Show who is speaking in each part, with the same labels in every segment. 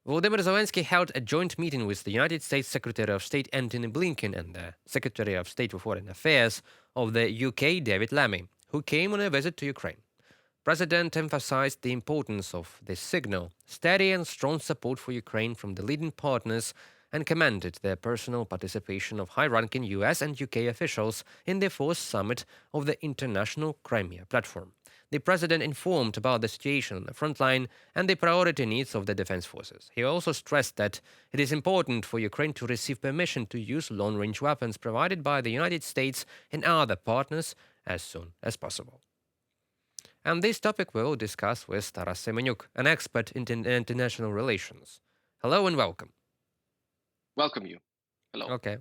Speaker 1: Volodymyr Zelenskyy held a joint meeting with the United States Secretary of State Antony Blinken and the Secretary of State for Foreign Affairs of the UK David Lammy, who came on a visit to Ukraine. President emphasized the importance of this signal, steady and strong support for Ukraine from the leading partners, and commended the personal participation of high-ranking US and UK officials in the fourth summit of the International Crimea Platform. The president informed about the situation on the front line and the priority needs of the defense forces. He also stressed that it is important for Ukraine to receive permission to use long-range weapons provided by the United States and other partners as soon as possible. And this topic we'll discuss with Taras Semeniuk, an expert in international relations. Hello and welcome.
Speaker 2: Welcome you. Hello.
Speaker 1: Okay.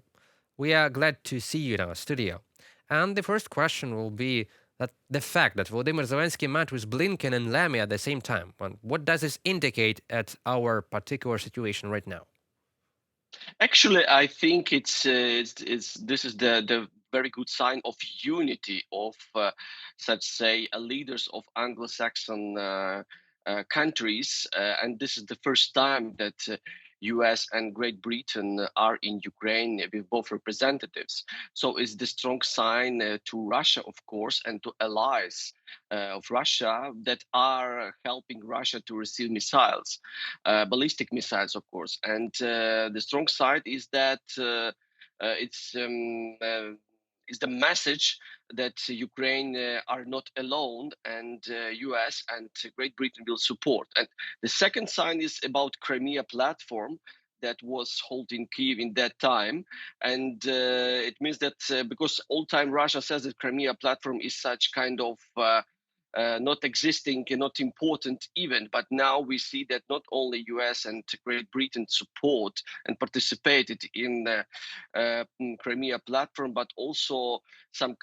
Speaker 1: We are glad to see you in our studio. And the first question will be that the fact that Volodymyr Zelenskyy met with Blinken and Lammy at the same time. What does this indicate at our particular situation right now?
Speaker 2: Actually, I think it's this is the very good sign of unity of such say leaders of Anglo-Saxon countries, and this is the first time that U.S. and Great Britain are in Ukraine with both representatives. So it's the strong sign to Russia, of course, and to allies of Russia that are helping Russia to receive missiles, ballistic missiles, of course. And the strong side is that it's the message that Ukraine are not alone, and US and Great Britain will support. And the second sign is about Crimea Platform that was held in Kiev in that time. And it means that because all time Russia says that Crimea Platform is such kind of not existing and not important event, but now we see that not only US and Great Britain support and participated in the Crimea Platform, but also some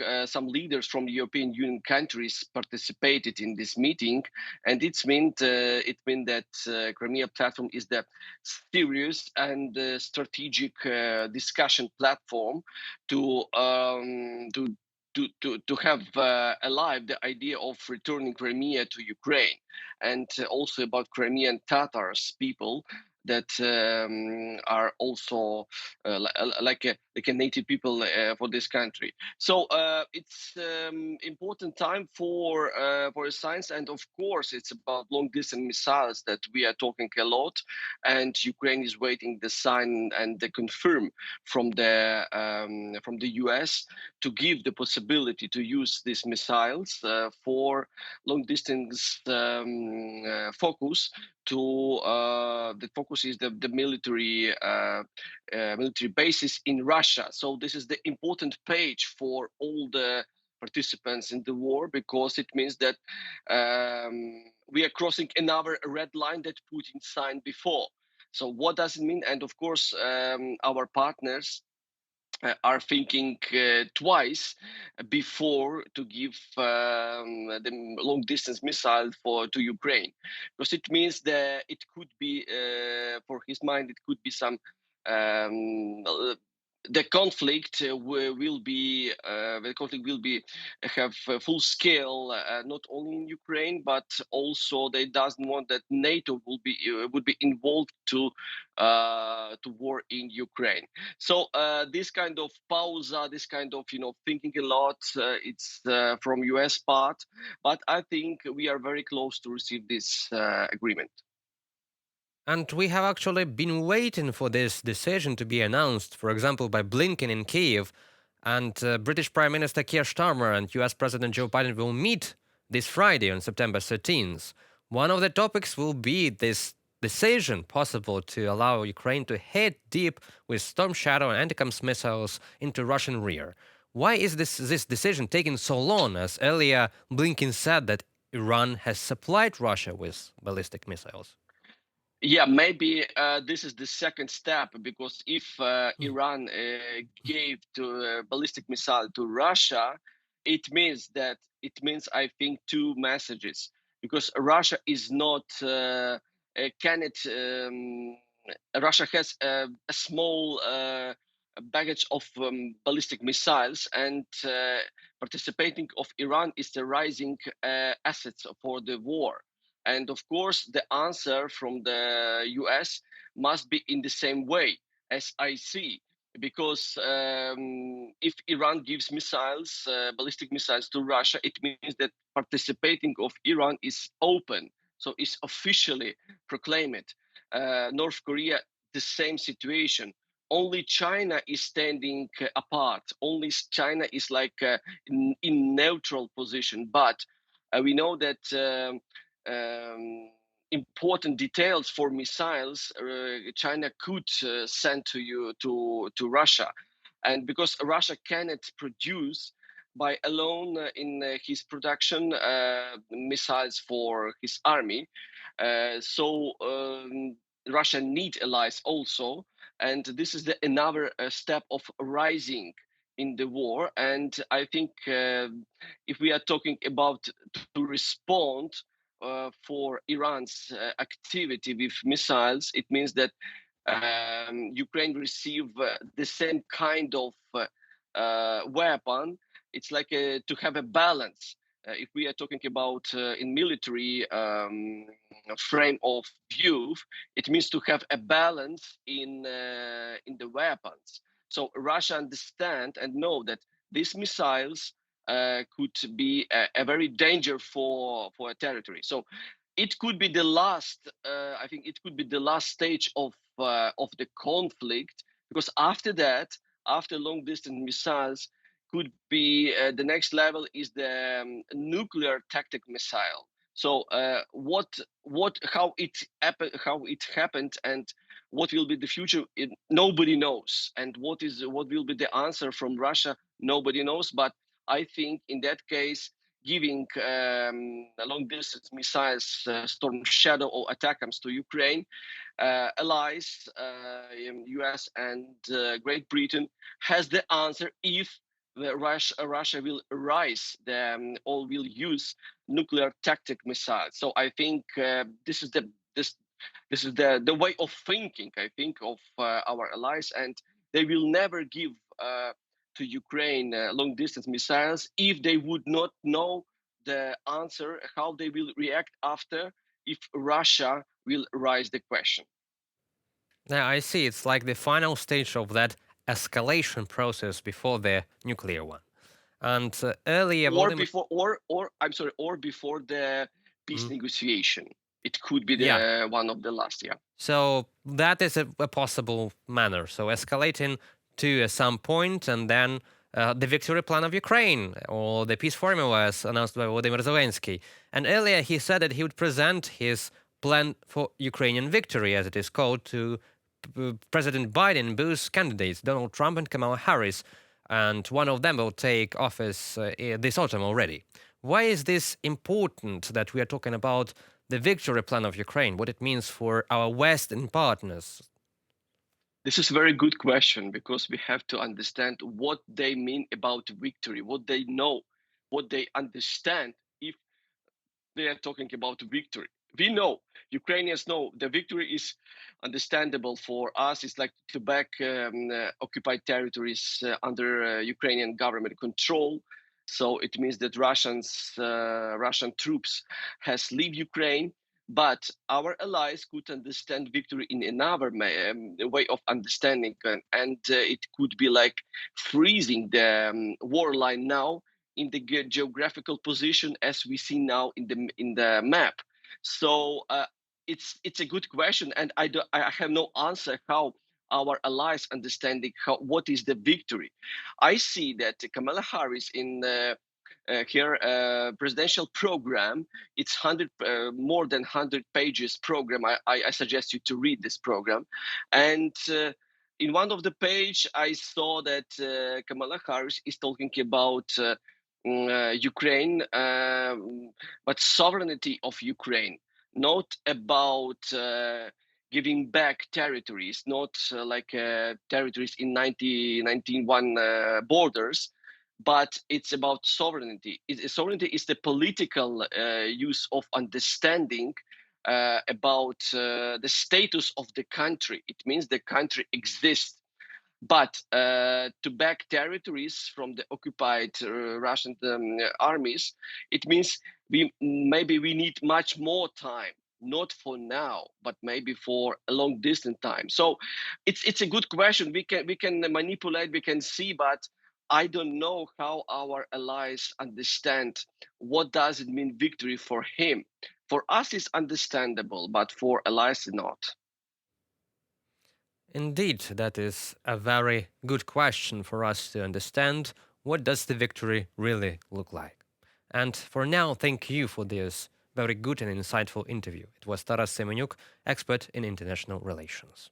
Speaker 2: leaders from the European Union countries participated in this meeting, and it meant that Crimea Platform is the serious and strategic discussion platform to to have alive the idea of returning Crimea to Ukraine, and also about Crimean Tatars people that are also like a native people for this country. So it's important time for science, and of course it's about long distance missiles that we are talking a lot, and Ukraine is waiting the sign and the confirm from the US to give the possibility to use these missiles for long distance focus. To the focus is the military military bases in Russia. So this is the important page for all the participants in the war, because it means that we are crossing another red line that Putin signed before. So what does it mean? And of course, our partners are thinking twice before to give the long distance missile to Ukraine, because it means that it could be for his mind it could be some the conflict will be have full scale not only in Ukraine, but also they doesn't want that NATO would be involved to war in Ukraine. So this kind of pause, this kind of thinking a lot, it's from US part, but I think we are very close to receive this agreement.
Speaker 1: And we have actually been waiting for this decision to be announced, for example, by Blinken in Kiev. And British Prime Minister Keir Starmer and US President Joe Biden will meet this Friday on September 13th. One of the topics will be this decision possible to allow Ukraine to hit deep with Storm Shadow and anti-comms missiles into Russian rear. Why is this decision taking so long, as earlier Blinken said that Iran has supplied Russia with ballistic missiles?
Speaker 2: Yeah, maybe this is the second step, because if
Speaker 1: Mm.
Speaker 2: Iran gave to ballistic missile to Russia, it means I think two messages, because Russia is not cannot Russia has a small baggage of ballistic missiles, and participating of Iran is the rising assets for the war. And of course, the answer from the US must be in the same way as I see. Because if Iran gives missiles, ballistic missiles to Russia, it means that participating of Iran is open, so it's officially proclaimed. North Korea, the same situation. Only China is standing apart. Only China is like in neutral position. But we know that important details for missiles China could send to you to Russia, and because Russia cannot produce by alone in his production missiles for his army, so Russia need allies also, and this is another step of rising in the war. And I think if we are talking about to respond for Iran's activity with missiles, it means that Ukraine receive the same kind of weapon. It's like to have a balance. If we are talking about in military frame of view, it means to have a balance in the weapons. So Russia understand and know that these missiles could be a very danger for a territory. So it could be the last. I think it could be the last stage of the conflict, because after that, after long distance missiles, could be the next level is the nuclear tactic missile. So how it happened and what will be the future, nobody knows. And what will be the answer from Russia, nobody knows. But I think in that case, giving long distance missiles, Storm Shadow or ATACMS to Ukraine, allies, US and Great Britain, has the answer if Russia will rise or will use nuclear tactic missiles. So I think this is the way of thinking, I think, of our allies, and they will never give to Ukraine long distance missiles if they would not know the answer, how they will react after, if Russia will raise the question.
Speaker 1: Now I see it's like the final stage of that escalation process before the nuclear one. And earlier,
Speaker 2: Or
Speaker 1: Volodymyr.
Speaker 2: before, or I'm sorry, or before the peace
Speaker 1: Mm,
Speaker 2: negotiation. It could be
Speaker 1: yeah.
Speaker 2: the one of the last year.
Speaker 1: So that is a possible manner. So escalating to some point, and then the victory plan of Ukraine or the peace formula as announced by Volodymyr Zelenskyy. And earlier he said that he would present his plan for Ukrainian victory, as it is called, to President Biden, both candidates, Donald Trump and Kamala Harris. And one of them will take office this autumn already. Why is this important that we are talking about the victory plan of Ukraine, what it means for our Western partners?
Speaker 2: This is a very good question, because we have to understand what they mean about victory, what they know, what they understand if they are talking about victory. We know, Ukrainians know, the victory is understandable for us. It's like to back occupied territories under Ukrainian government control. So it means that Russian troops has leave Ukraine. But our allies could understand victory in another way of understanding, and it could be like freezing the war line now in the geographical position as we see now in the map. So it's a good question, and I have no answer how our allies understanding what is the victory. I see that Kamala Harris in her presidential program, it's more than 100 pages program. I suggest you to read this program, and in one of the page I saw that Kamala Harris is talking about Ukraine, but sovereignty of Ukraine, not about giving back territories, not like territories in 1991 borders, but it's about sovereignty. Sovereignty is the political use of understanding about the status of the country. It means the country exists, but to back territories from the occupied Russian armies, it means we need much more time. not for now, but maybe for a long distant time. So it's a good question. We can manipulate, we can see, but I don't know how our allies understand what does it mean victory for him. For us, it's understandable, but for allies, not.
Speaker 1: Indeed, that is a very good question for us to understand. What does the victory really look like? And for now, thank you for this very good and insightful interview. It was Taras Semeniuk, expert in international relations.